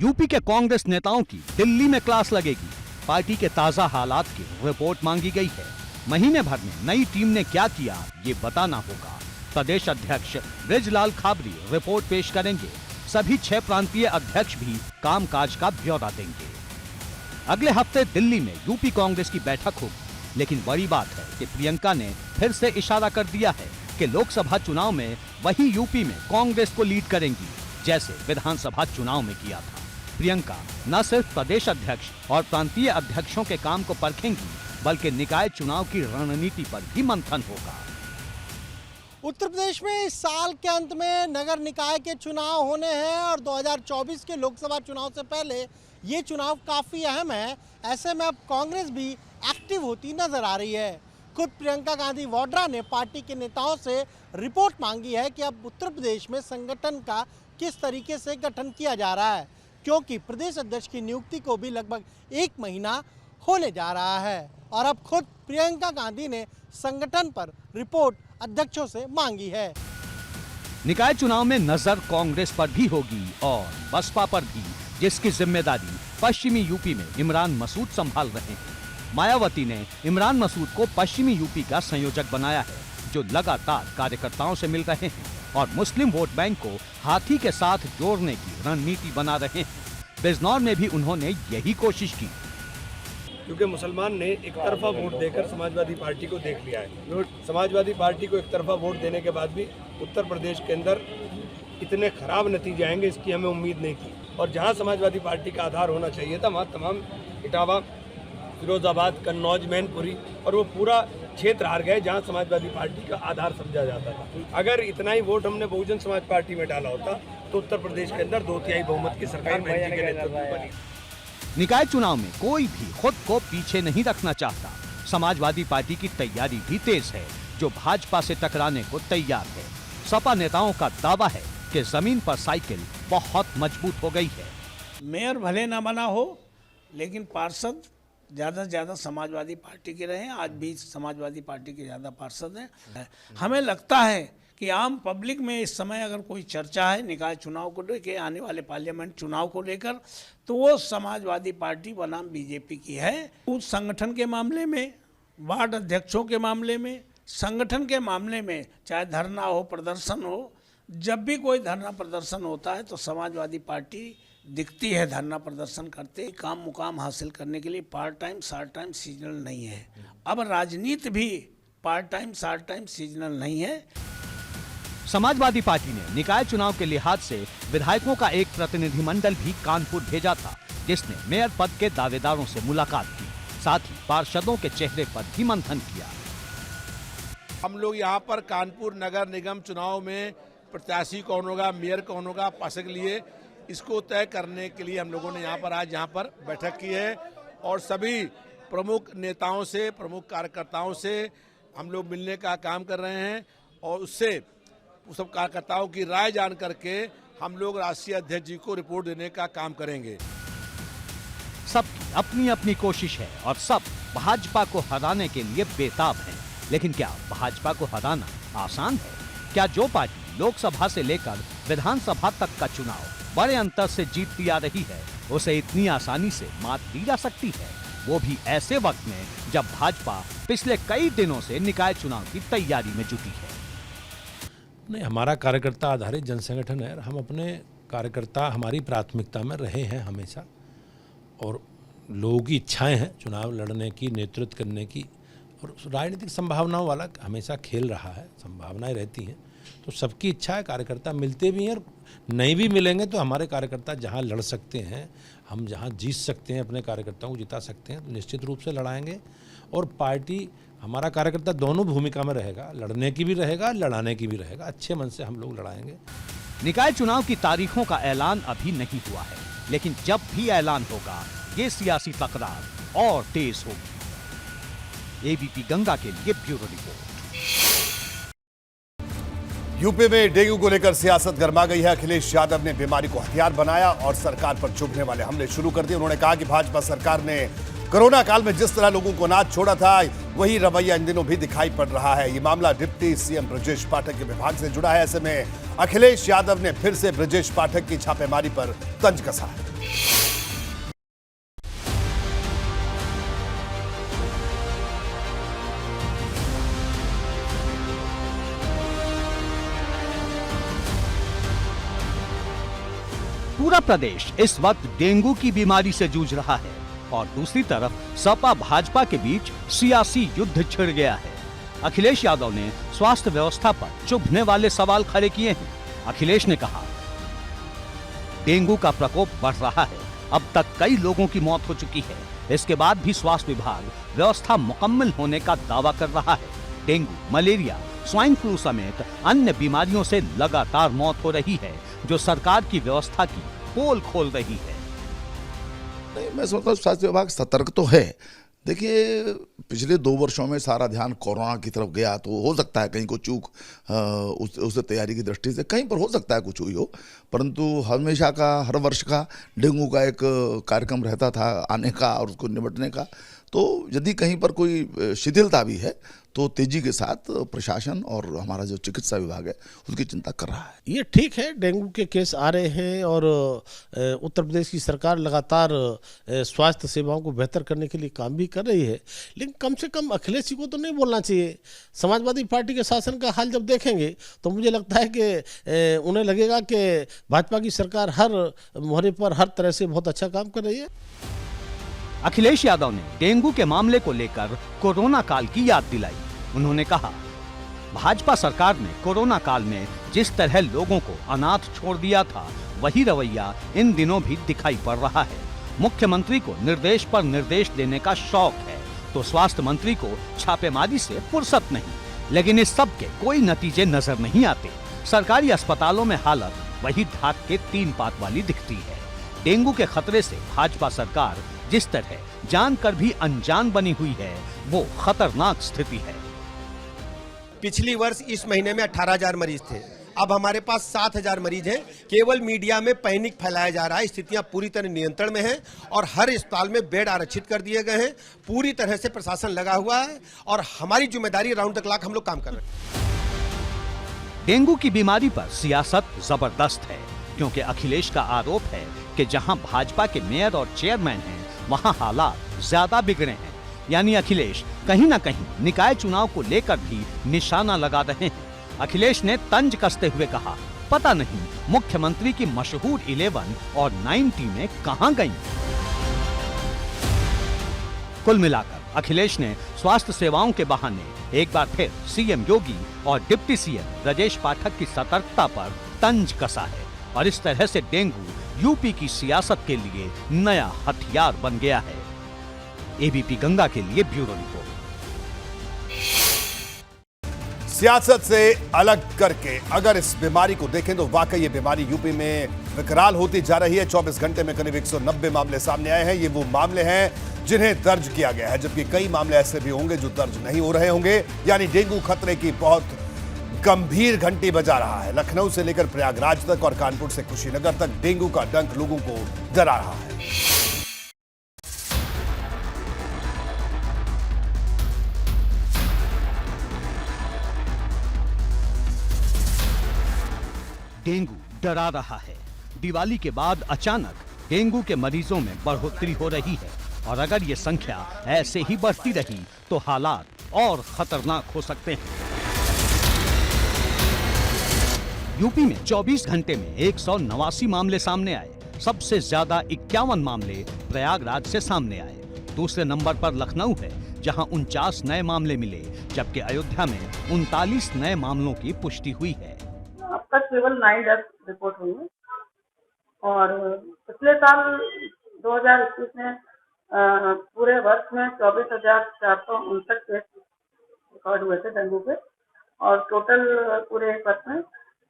यूपी के कांग्रेस नेताओं की दिल्ली में क्लास लगेगी। पार्टी के ताजा हालात की रिपोर्ट मांगी गई है। महीने भर में नई टीम ने क्या किया ये बताना होगा। प्रदेश अध्यक्ष बृजलाल खाबरी रिपोर्ट पेश करेंगे। सभी 6 प्रांतीय अध्यक्ष भी कामकाज का ब्यौरा देंगे। अगले हफ्ते दिल्ली में यूपी कांग्रेस की बैठक होगी, लेकिन बड़ी बात है कि प्रियंका ने फिर से इशारा कर दिया है कि लोकसभा चुनाव में वही यूपी में कांग्रेस को लीड करेंगी, जैसे विधानसभा चुनाव में किया था। प्रियंका न सिर्फ प्रदेश अध्यक्ष और प्रांतीय अध्यक्षों के काम को परखेंगी, बल्कि निकाय चुनाव की रणनीति पर भी मंथन होगा। उत्तर प्रदेश में इस साल के अंत में नगर निकाय के चुनाव होने हैं और 2024 के लोकसभा चुनाव से पहले ये चुनाव काफ़ी अहम है। ऐसे में अब कांग्रेस भी एक्टिव होती नजर आ रही है। खुद प्रियंका गांधी वाड्रा ने पार्टी के नेताओं से रिपोर्ट मांगी है कि अब उत्तर प्रदेश में संगठन का किस तरीके से गठन किया जा रहा है, क्योंकि प्रदेश अध्यक्ष की नियुक्ति को भी लगभग 1 महीना होने जा रहा है। और अब खुद प्रियंका गांधी ने संगठन पर रिपोर्ट अध्यक्षों से मांगी है। निकाय चुनाव में नजर कांग्रेस पर भी होगी और बसपा पर भी, जिसकी जिम्मेदारी पश्चिमी यूपी में इमरान मसूद संभाल रहे हैं। मायावती ने इमरान मसूद को पश्चिमी यूपी का संयोजक बनाया है, जो लगातार कार्यकर्ताओं से मिल रहे हैं और मुस्लिम वोट बैंक को हाथी के साथ जोड़ने की रणनीति बना रहे हैं। बिजनौर में भी उन्होंने यही कोशिश की। क्योंकि मुसलमान ने एक तरफा वोट देकर समाजवादी पार्टी को देख लिया है। समाजवादी पार्टी को एक तरफा वोट देने के बाद भी उत्तर प्रदेश के अंदर इतने खराब नतीजे आएंगे इसकी हमें उम्मीद नहीं थी। और जहां समाजवादी पार्टी का आधार होना चाहिए था वहां तमाम इटावा, फिरोजाबाद, कन्नौज, मैनपुरी और वो पूरा क्षेत्र हार गए जहां समाजवादी पार्टी का आधार समझा जाता था। अगर इतना ही वोट हमने बहुजन समाज पार्टी में डाला होता तो उत्तर प्रदेश के अंदर 2/3 बहुमत की सरकार बहन जी के नेतृत्व में बनी। निकाय चुनाव में कोई भी खुद को पीछे नहीं रखना चाहता। समाजवादी पार्टी की तैयारी भी तेज है, जो भाजपा से टकराने को तैयार है। सपा नेताओं का दावा है कि जमीन पर साइकिल बहुत मजबूत हो गई है। मेयर भले ना बना हो, लेकिन पार्षद ज़्यादा से ज़्यादा समाजवादी पार्टी के रहे। आज भी समाजवादी पार्टी के ज़्यादा पार्षद हैं। हमें लगता है कि आम पब्लिक में इस समय अगर कोई चर्चा है निकाय चुनाव को लेकर, आने वाले पार्लियामेंट चुनाव को लेकर, तो वो समाजवादी पार्टी बनाम बीजेपी की है। उस संगठन के मामले में, वार्ड अध्यक्षों के मामले में, संगठन के मामले में, चाहे धरना हो, प्रदर्शन हो, जब भी कोई धरना प्रदर्शन होता है तो समाजवादी पार्टी दिखती है धरना प्रदर्शन करते। काम मुकाम हासिल करने के लिए part time, short time, seasonal नहीं है। अब राजनीति भी part time, short time, seasonal नहीं है। समाजवादी पार्टी ने निकाय चुनाव के लिहाज से विधायकों का एक प्रतिनिधिमंडल भी कानपुर भेजा था, जिसने मेयर पद के दावेदारों से मुलाकात की, साथ ही पार्षदों के चेहरे पर भी मंथन किया। हम लोग यहाँ पर कानपुर नगर निगम चुनाव में प्रत्याशी कौन होगा, मेयर कौन होगा, पार्षद के लिए इसको तय करने के लिए हम लोगों ने आज यहाँ पर बैठक की है और सभी प्रमुख नेताओं से, प्रमुख कार्यकर्ताओं से हम लोग मिलने का काम कर रहे हैं और उससे उस सब कार्यकर्ताओं की राय जान करके हम लोग राष्ट्रीय अध्यक्ष जी को रिपोर्ट देने का काम करेंगे। सबकी अपनी अपनी कोशिश है और सब भाजपा को हराने के लिए बेताब हैं। लेकिन क्या भाजपा को हराना आसान है? क्या जो पार्टी लोकसभा से लेकर विधानसभा तक का चुनाव बड़े अंतर से जीतती आ रही है, उसे इतनी आसानी से मात दी जा सकती है? वो भी ऐसे वक्त में जब भाजपा पिछले कई दिनों से निकाय चुनाव की तैयारी में जुटी है। नहीं, हमारा कार्यकर्ता आधारित जन संगठन है। हम अपने कार्यकर्ता हमारी प्राथमिकता में रहे हैं हमेशा, और लोगों की इच्छाएं हैं चुनाव लड़ने की, नेतृत्व करने की, और राजनीतिक संभावनाओं वाला हमेशा खेल रहा है, संभावनाएं रहती हैं। तो सबकी इच्छा है, कार्यकर्ता मिलते भी हैं और नहीं भी मिलेंगे तो हमारे कार्यकर्ता जहां लड़ सकते हैं, हम जहां जीत सकते हैं, अपने कार्यकर्ताओं को जिता सकते हैं, तो निश्चित रूप से लड़ाएंगे। और पार्टी, हमारा कार्यकर्ता दोनों भूमिका में रहेगा, लड़ने की भी रहेगा, लड़ाने की भी रहेगा। अच्छे मन से हम लोग लड़ाएंगे। निकाय चुनाव की तारीखों का ऐलान अभी नहीं हुआ है, लेकिन जब भी ऐलान होगा ये सियासी तकरार और तेज होगी। एबीपी गंगा के लिए ब्यूरो रिपोर्ट। यूपी में डेंगू को लेकर सियासत गर्मा गई है। अखिलेश यादव ने बीमारी को हथियार बनाया और सरकार पर चुभने वाले हमले शुरू कर दिए। उन्होंने कहा कि भाजपा सरकार ने कोरोना काल में जिस तरह लोगों को नाच छोड़ा था, वही रवैया इन दिनों भी दिखाई पड़ रहा है। ये मामला डिप्टी सीएम ब्रजेश पाठक के विभाग से जुड़ा है। ऐसे में अखिलेश यादव ने फिर से ब्रजेश पाठक की छापेमारी पर तंज कसा है। पूरा प्रदेश इस वक्त डेंगू की बीमारी से जूझ रहा है और दूसरी तरफ सपा भाजपा के बीच सियासी युद्ध छिड़ गया है। अखिलेश यादव ने स्वास्थ्य व्यवस्था पर चुभने वाले सवाल खड़े किए हैं। अखिलेश ने कहा, डेंगू का प्रकोप बढ़ रहा है, अब तक कई लोगों की मौत हो चुकी है। इसके बाद भी स्वास्थ्य विभाग व्यवस्था मुकम्मल होने का दावा कर रहा है। डेंगू, मलेरिया, स्वाइन फ्लू समेत अन्य बीमारियों से लगातार मौत हो रही है, जो सरकार की व्यवस्था की पोल खोल रही है। नहीं, मैं समझता हूँ स्वास्थ्य विभाग सतर्क तो है। देखिए, पिछले 2 वर्षों में सारा ध्यान कोरोना की तरफ गया, तो हो सकता है कहीं को चूक उस तैयारी की दृष्टि से कहीं पर हो सकता है कुछ हुई हो, परंतु हमेशा का, हर वर्ष का डेंगू का एक कार्यक्रम रहता था आने का और उसको निपटने का। तो यदि कहीं पर कोई शिथिलता भी है तो तेजी के साथ प्रशासन और हमारा जो चिकित्सा विभाग है उसकी चिंता कर रहा है। ये ठीक है, डेंगू के केस आ रहे हैं और उत्तर प्रदेश की सरकार लगातार स्वास्थ्य सेवाओं को बेहतर करने के लिए काम भी कर रही है, लेकिन कम से कम अखिलेश जी को तो नहीं बोलना चाहिए। समाजवादी पार्टी के शासन का हाल जब देखेंगे तो मुझे लगता है कि उन्हें लगेगा कि भाजपा की सरकार हर मोहरे पर हर तरह से बहुत अच्छा काम कर रही है। अखिलेश यादव ने डेंगू के मामले को लेकर कोरोना काल की याद दिलाई। उन्होंने कहा, भाजपा सरकार ने कोरोना काल में जिस तरह लोगों को अनाथ छोड़ दिया था, वही रवैया इन दिनों भी दिखाई पड़ रहा है। मुख्यमंत्री को निर्देश पर निर्देश देने का शौक है तो स्वास्थ्य मंत्री को छापेमारी से फुर्सत नहीं, लेकिन इस सब के कोई नतीजे नजर नहीं आते। सरकारी अस्पतालों में हालत वही ढाक के 3 पात वाली दिखती है। डेंगू के खतरे से भाजपा सरकार जिस तरह जानकर भी अनजान बनी हुई है, वो खतरनाक स्थिति है। पिछली वर्ष इस महीने में 18,000 मरीज थे, अब हमारे पास 7,000 मरीज हैं। केवल मीडिया में पैनिक फैलाया जा रहा है। स्थितियां पूरी तरह नियंत्रण में हैं और हर अस्पताल में बेड आरक्षित कर दिए गए हैं। पूरी तरह से प्रशासन लगा हुआ है और हमारी जिम्मेदारी राउंड द क्लॉक हम लोग काम कर रहे हैं। डेंगू की बीमारी पर सियासत जबरदस्त है, क्योंकि अखिलेश का आरोप है कि जहां भाजपा के मेयर और चेयरमैन हैं, वहां हालात ज्यादा बिगड़े हैं। यानी अखिलेश कहीं न कहीं निकाय चुनाव को लेकर भी निशाना लगा रहे हैं। अखिलेश ने तंज कसते हुए कहा, पता नहीं मुख्यमंत्री की मशहूर 11 और 9 टीमें कहां गईं। कुल मिलाकर अखिलेश ने स्वास्थ्य सेवाओं के बहाने एक बार फिर सीएम योगी और डिप्टी सीएम ब्रजेश पाठक की सतर्कता पर तंज कसा है और इस तरह से डेंगू यूपी की सियासत के लिए नया हथियार बन गया है। एबीपी गंगा के लिए ब्यूरो रिपोर्ट। सियासत से अलग करके अगर इस बीमारी को देखें तो वाकई ये बीमारी यूपी में विकराल होती जा रही है। 24 घंटे में करीब 190 मामले सामने आए हैं। ये वो मामले हैं जिन्हें दर्ज किया गया है, जबकि कई मामले ऐसे भी होंगे जो दर्ज नहीं हो रहे होंगे। यानी डेंगू खतरे की बहुत गंभीर घंटी बजा रहा है। लखनऊ से लेकर प्रयागराज तक और कानपुर से कुशीनगर तक डेंगू का डंक लोगों को डरा रहा है। डेंगू डरा रहा है। दिवाली के बाद अचानक डेंगू के मरीजों में बढ़ोतरी हो रही है और अगर ये संख्या ऐसे ही बढ़ती रही तो हालात और खतरनाक हो सकते हैं। यूपी में 24 घंटे में 189 मामले सामने आए। सबसे ज्यादा 51 मामले प्रयागराज से सामने आए। दूसरे नंबर पर लखनऊ है, जहां 49 नए मामले मिले, जबकि अयोध्या में 39 नए मामलों की पुष्टि हुई है। अब तक केवल 9 डेथ रिपोर्ट हुई है और पिछले साल 2021 में पूरे वर्ष में 24,459 केस रिकॉर्ड हुए थे डेंगू के और टोटल पूरे वर्ष में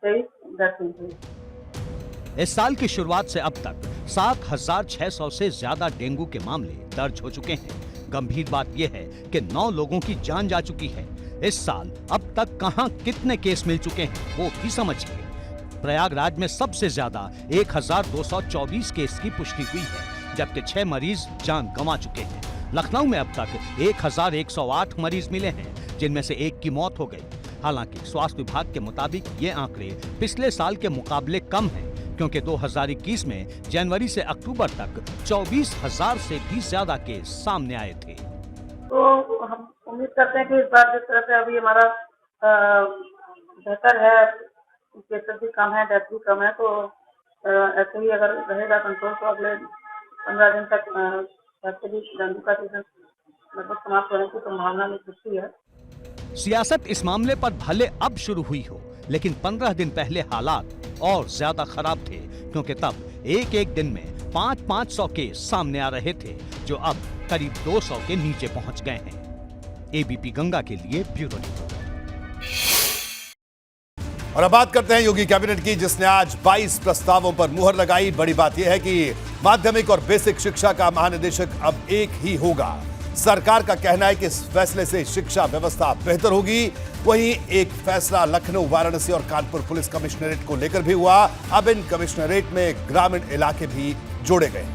23 डेथ हुई थी। इस साल की शुरुआत से अब तक 7,600 से ज्यादा डेंगू के मामले दर्ज हो चुके हैं। गंभीर बात यह है कि 9 लोगों की जान जा चुकी है। इस साल अब तक कहां कितने केस मिल चुके हैं वो भी समझिए। प्रयागराज में सबसे ज्यादा 1,224 केस की पुष्टि हुई है, जबकि 6 मरीज जान गंवा चुके हैं। लखनऊ में अब तक 1,108 मरीज मिले हैं, जिनमें से 1 की मौत हो गई। हालांकि स्वास्थ्य विभाग के मुताबिक ये आंकड़े पिछले साल के मुकाबले कम हैं, क्योंकि 2021 में जनवरी से अक्टूबर तक 24,000 से भी ज्यादा केस सामने आए थे। तो हम उम्मीद करते हैं कि इस बार जिस तरह से अभी हमारा बेहतर है, केसेस भी कम है, डेथ भी कम है, तो ऐसे ही अगर रहेगा कंट्रोल तो अगले 15 दिन तक वैसे भी डेंगू का सीजन लगभग समाप्त होने की संभावना में दिखती है। सियासत इस मामले पर भले अब शुरू हुई हो, लेकिन 15 दिन पहले हालात और ज्यादा खराब थे, क्योंकि तब एक दिन में 500 केस सामने आ रहे थे, जो अब करीब 200 के नीचे पहुंच गए हैं। एबीपी गंगा के लिए ब्यूरो रिपोर्ट। और अब बात करते हैं योगी कैबिनेट की, जिसने आज 22 प्रस्तावों पर मुहर लगाई। बड़ी बात यह है कि माध्यमिक और बेसिक शिक्षा का महानिदेशक अब एक ही होगा। सरकार का कहना है कि इस फैसले से शिक्षा व्यवस्था बेहतर होगी। वहीं एक फैसला लखनऊ, वाराणसी और कानपुर पुलिस कमिश्नरेट को लेकर भी हुआ। अब इन कमिश्नरेट में ग्रामीण इलाके भी जोड़े गए।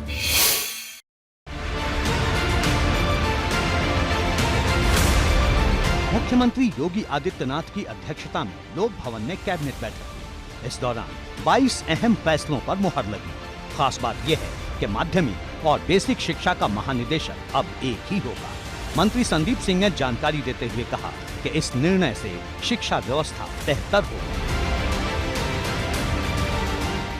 मुख्यमंत्री योगी आदित्यनाथ की अध्यक्षता में लोक भवन में कैबिनेट बैठक हुई। इस दौरान 22 अहम फैसलों पर मुहर लगी। खास बात यह है कि माध्यमिक और बेसिक शिक्षा का महानिदेशक अब एक ही होगा। मंत्री संदीप सिंह ने जानकारी देते हुए कहा कि इस निर्णय से शिक्षा व्यवस्था बेहतर होगी।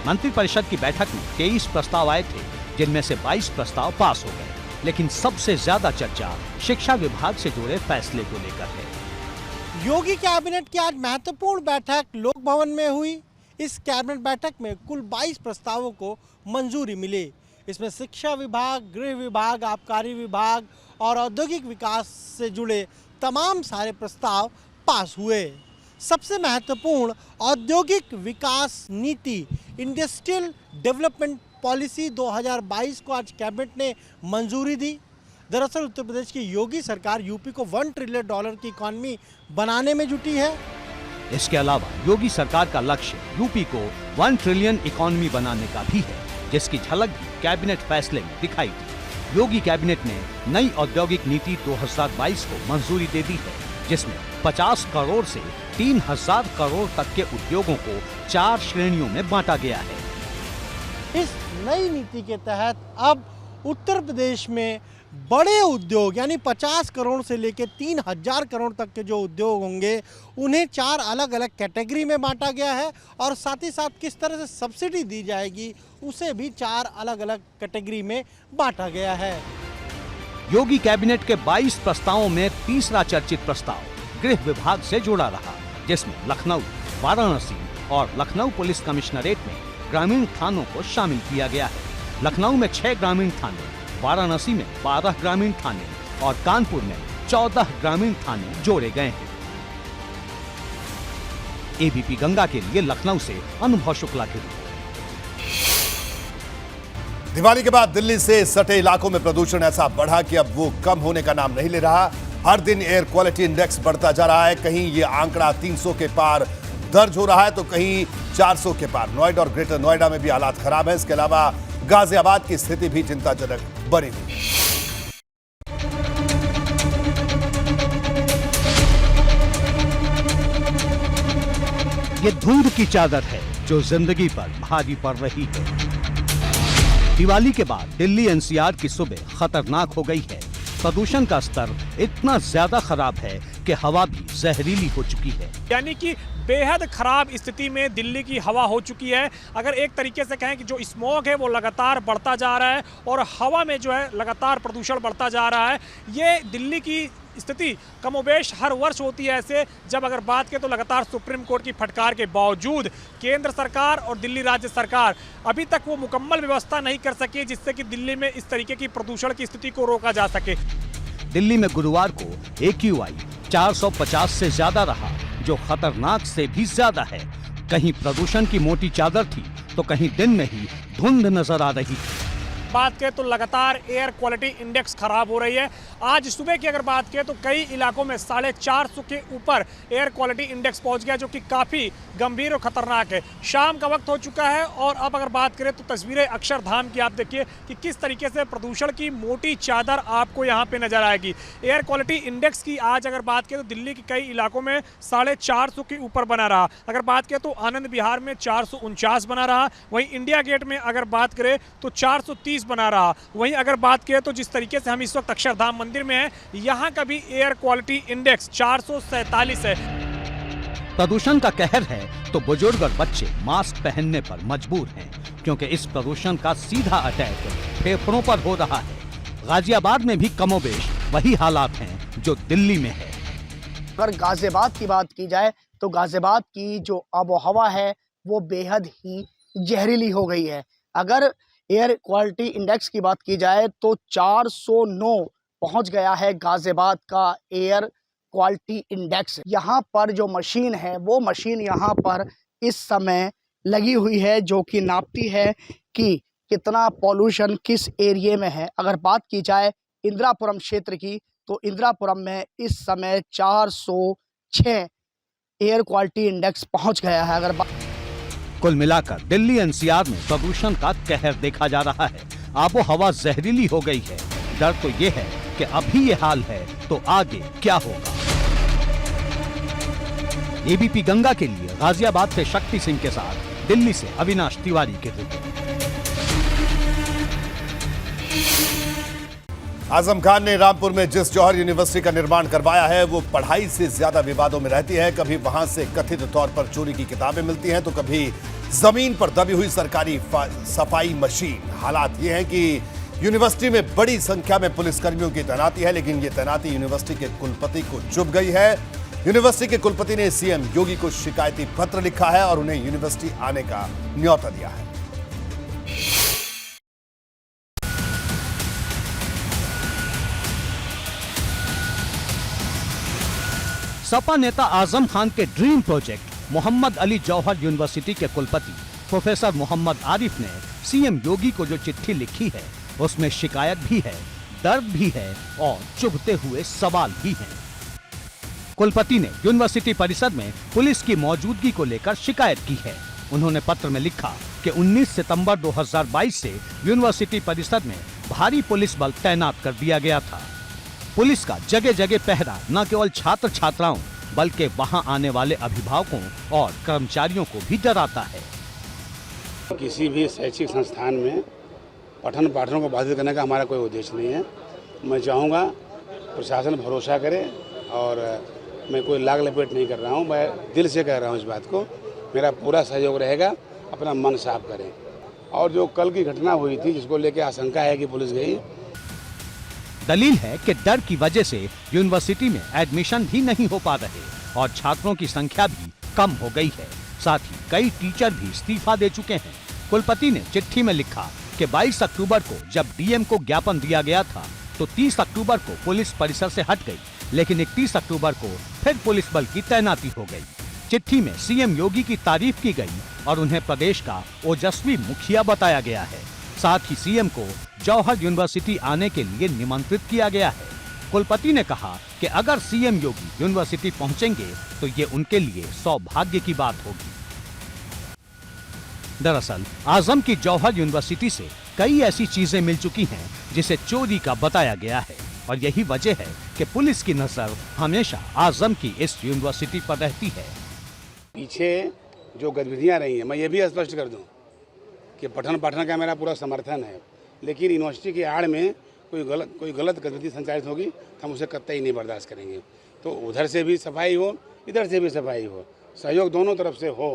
मंत्रिपरिषद की बैठक में 23 प्रस्ताव आए थे, जिनमें से 22 प्रस्ताव पास हो गए। लेकिन सबसे ज्यादा चर्चा शिक्षा विभाग से जुड़े फैसले को लेकर है। योगी कैबिनेट की आज महत्वपूर्ण बैठक लोक भवन में हुई। इस कैबिनेट बैठक में कुल 22 प्रस्तावों को मंजूरी मिली। इसमें शिक्षा विभाग, गृह विभाग, आबकारी विभाग और औद्योगिक विकास से जुड़े तमाम सारे प्रस्ताव पास हुए। सबसे महत्वपूर्ण औद्योगिक विकास नीति इंडस्ट्रियल डेवलपमेंट पॉलिसी 2022 को आज कैबिनेट ने मंजूरी दी। दरअसल उत्तर प्रदेश की योगी सरकार यूपी को $1 ट्रिलियन की इकॉनमी बनाने में जुटी है। इसके अलावा योगी सरकार का लक्ष्य यूपी को 1 ट्रिलियन इकॉनमी बनाने का भी है, जिसकी झलक भी कैबिनेट फैसले में दिखाई दी। योगी कैबिनेट ने नई औद्योगिक नीति 2022 को मंजूरी दे दी है, जिसमें 50 करोड़ से 3000 करोड़ तक के उद्योगों को 4 श्रेणियों में बांटा गया है। इस नई नीति के तहत अब उत्तर प्रदेश में बड़े उद्योग यानी 50 करोड़ से लेकर 3000 करोड़ तक के जो उद्योग होंगे उन्हें 4 अलग अलग कैटेगरी में बांटा गया है और साथ ही साथ किस तरह से सब्सिडी दी जाएगी उसे भी 4 अलग अलग कैटेगरी में बांटा गया है। योगी कैबिनेट के 22 प्रस्तावों में तीसरा चर्चित प्रस्ताव गृह विभाग से जुड़ा रहा, जिसमें लखनऊ, वाराणसी और लखनऊ पुलिस कमिश्नरेट में ग्रामीण थानों को शामिल किया गया है। लखनऊ में 6 ग्रामीण थाने, वाराणसी में 12 ग्रामीण थाने और कानपुर में 14 ग्रामीण थाने जोड़े गए हैं। एबीपी गंगा के लिए लखनऊ से अनुभव शुक्ला की रिपोर्ट। दिवाली के बाद दिल्ली से सटे इलाकों में प्रदूषण ऐसा बढ़ा कि अब वो कम होने का नाम नहीं ले रहा। हर दिन एयर क्वालिटी इंडेक्स बढ़ता जा रहा है। कहीं ये आंकड़ा 300 के पार दर्ज हो रहा है तो कहीं 400 के पार। नोएडा और ग्रेटर नोएडा में भी हालात खराब है। इसके अलावा गाजियाबाद की स्थिति भी चिंताजनक बनी हुई है। ये धुंध की चादर है जो जिंदगी पर भारी पड़ रही है। दिवाली के बाद दिल्ली एनसीआर की सुबह खतरनाक हो गई है। प्रदूषण का स्तर इतना ज्यादा खराब है कि हवा भी जहरीली हो चुकी है। यानी कि बेहद खराब स्थिति में दिल्ली की हवा हो चुकी है। अगर एक तरीके से कहें कि जो स्मॉग है वो लगातार बढ़ता जा रहा है और हवा में जो है लगातार प्रदूषण बढ़ता जा रहा है। ये दिल्ली की स्थिति कमोबेश हर वर्ष होती है ऐसे। जब अगर बात करें तो लगातार सुप्रीम कोर्ट की फटकार के बावजूद केंद्र सरकार और दिल्ली राज्य सरकार अभी तक वो मुकम्मल व्यवस्था नहीं कर सकी जिससे कि दिल्ली में इस तरीके की प्रदूषण की स्थिति को रोका जा सके। दिल्ली में गुरुवार को AQI 450 से ज्यादा रहा, जो खतरनाक से भी ज्यादा है। कहीं प्रदूषण की मोटी चादर थी तो कहीं दिन में ही धुंध नजर आ रही थी। बात करें तो लगातार एयर क्वालिटी इंडेक्स खराब हो रही है। आज सुबह की अगर बात करें तो कई इलाकों में 450 के ऊपर एयर क्वालिटी इंडेक्स पहुंच गया, जो कि काफ़ी गंभीर और खतरनाक है। शाम का वक्त हो चुका है और अब अगर बात करें तो तस्वीरें अक्षरधाम की आप देखिए कि किस तरीके से प्रदूषण की मोटी चादर आपको यहाँ पे नजर आएगी। एयर क्वालिटी इंडेक्स की आज अगर बात करें तो दिल्ली के कई इलाकों में 450 के ऊपर बना रहा। अगर बात करें तो आनंद विहार में 449 बना रहा। वहीं इंडिया गेट में अगर बात करें तो 430 बना रहा। वहीं अगर बात करें तो जिस तरीके से हम इस वक्त अक्षरधाम मंदिर में हैं, यहाँ का भी एयर क्वालिटी इंडेक्स 447 है। प्रदूषण का कहर है तो बुजुर्ग और बच्चे मास्क पहनने पर मजबूर हैं, क्योंकि इस प्रदूषण का सीधा अटैक फेफड़ों पर हो रहा है। गाजियाबाद में भी कमोबेश वही हालात हैं जो दिल्ली में है। अगर गाजियाबाद की बात की जाए तो गाजियाबाद की जो आबोहवा है वो बेहद ही जहरीली हो गई है। अगर एयर क्वालिटी इंडेक्स की बात की जाए तो 409 पहुंच गया है गाजियाबाद का एयर क्वालिटी इंडेक्स। यहाँ पर जो मशीन है वो मशीन यहाँ पर इस समय लगी हुई है, जो कि नापती है कि कितना पॉल्यूशन किस एरिया में है। अगर बात की जाए इंदिरापुरम क्षेत्र की तो इंदिरापुरम में इस समय 406 एयर क्वालिटी इंडेक्स पहुँच गया है। अगर कुल मिलाकर दिल्ली एनसीआर में प्रदूषण का कहर देखा जा रहा है। आबो हवा जहरीली हो गई है। डर तो ये है कि अभी ये हाल है तो आगे क्या होगा। एबीपी गंगा के लिए गाजियाबाद से शक्ति सिंह के साथ दिल्ली से अविनाश तिवारी की रिपोर्ट। आजम खान ने रामपुर में जिस जौहर यूनिवर्सिटी का निर्माण करवाया है वो पढ़ाई से ज्यादा विवादों में रहती है। कभी वहां से कथित तौर पर चोरी की किताबें मिलती हैं तो कभी जमीन पर दबी हुई सरकारी सफाई मशीन। हालात ये हैं कि यूनिवर्सिटी में बड़ी संख्या में पुलिसकर्मियों की तैनाती है, लेकिन यह तैनाती यूनिवर्सिटी के कुलपति को चुभ गई है। यूनिवर्सिटी के कुलपति ने सीएम योगी को शिकायती पत्र लिखा है और उन्हें यूनिवर्सिटी आने का न्योता दिया है। सपा नेता आजम खान के ड्रीम प्रोजेक्ट मोहम्मद अली जौहर यूनिवर्सिटी के कुलपति प्रोफेसर मोहम्मद आरिफ ने सीएम योगी को जो चिट्ठी लिखी है उसमें शिकायत भी है, दर्द भी है और चुभते हुए सवाल भी हैं। कुलपति ने यूनिवर्सिटी परिसर में पुलिस की मौजूदगी को लेकर शिकायत की है। उन्होंने पत्र में लिखा कि 19 सितंबर 2022 से यूनिवर्सिटी परिसर में भारी पुलिस बल तैनात कर दिया गया था। पुलिस का जगह जगह पहरा न केवल छात्र छात्राओं बल्कि वहां आने वाले अभिभावकों और कर्मचारियों को भी डराता है। किसी भी शैक्षिक संस्थान में पठन पाठनों को बाधित करने का हमारा कोई उद्देश्य नहीं है। मैं चाहूँगा प्रशासन भरोसा करे और मैं कोई लाग लपेट नहीं कर रहा हूँ, मैं दिल से कह रहा हूँ इस बात को। मेरा पूरा सहयोग रहेगा, अपना मन साफ करें। और जो कल की घटना हुई थी जिसको लेकर आशंका है कि पुलिस गई, दलील है कि डर की वजह से यूनिवर्सिटी में एडमिशन भी नहीं हो पा रहे और छात्रों की संख्या भी कम हो गई है। साथ ही कई टीचर भी इस्तीफा दे चुके हैं। कुलपति ने चिट्ठी में लिखा कि 22 अक्टूबर को जब डीएम को ज्ञापन दिया गया था तो 30 अक्टूबर को पुलिस परिसर से हट गई, लेकिन 31 अक्टूबर को फिर पुलिस बल की तैनाती हो गई। चिट्ठी में सीएम योगी की तारीफ की गई और उन्हें प्रदेश का ओजस्वी मुखिया बताया गया है। साथ ही सीएम को जौहर यूनिवर्सिटी आने के लिए निमंत्रित किया गया है। कुलपति ने कहा कि अगर सीएम योगी यूनिवर्सिटी पहुंचेंगे तो ये उनके लिए सौभाग्य की बात होगी। दरअसल आजम की जौहर यूनिवर्सिटी से कई ऐसी चीजें मिल चुकी हैं जिसे चोरी का बताया गया है और यही वजह है कि पुलिस की नजर हमेशा आजम की इस यूनिवर्सिटी पर रहती है। पीछे जो गतिविधियाँ रही हैं, मैं ये भी स्पष्ट कर दूं कि पठन पाठन का मेरा पूरा समर्थन है, लेकिन यूनिवर्सिटी की आड़ में कोई गलत गतिविधि संचालित होगी तो हम उसे कतई नहीं बर्दाश्त करेंगे। तो उधर से भी सफाई हो, इधर से भी सफाई हो, सहयोग दोनों तरफ से हो।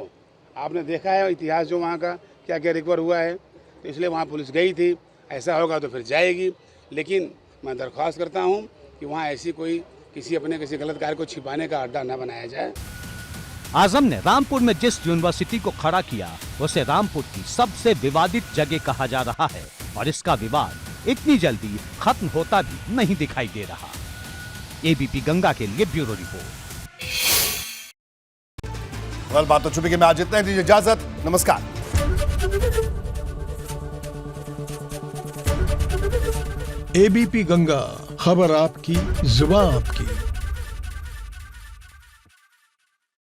आपने देखा है इतिहास जो वहाँ का क्या क्या रिकवर हुआ है, तो इसलिए वहाँ पुलिस गई थी। ऐसा होगा तो फिर जाएगी, लेकिन मैं दरख्वास्त करता हूँ कि वहाँ ऐसी किसी गलत कार्य को छिपाने का अड्डा न बनाया जाए। आजम ने रामपुर में जिस यूनिवर्सिटी को खड़ा किया उसे रामपुर की सबसे विवादित जगह कहा जा रहा है और इसका विवाद इतनी जल्दी खत्म होता भी नहीं दिखाई दे रहा। एबीपी गंगा के लिए ब्यूरो रिपोर्ट। बात तो चुपी में आज इतना ही, दीजिए इजाजत, नमस्कार। एबीपी गंगा, खबर आपकी, जुबान आपकी।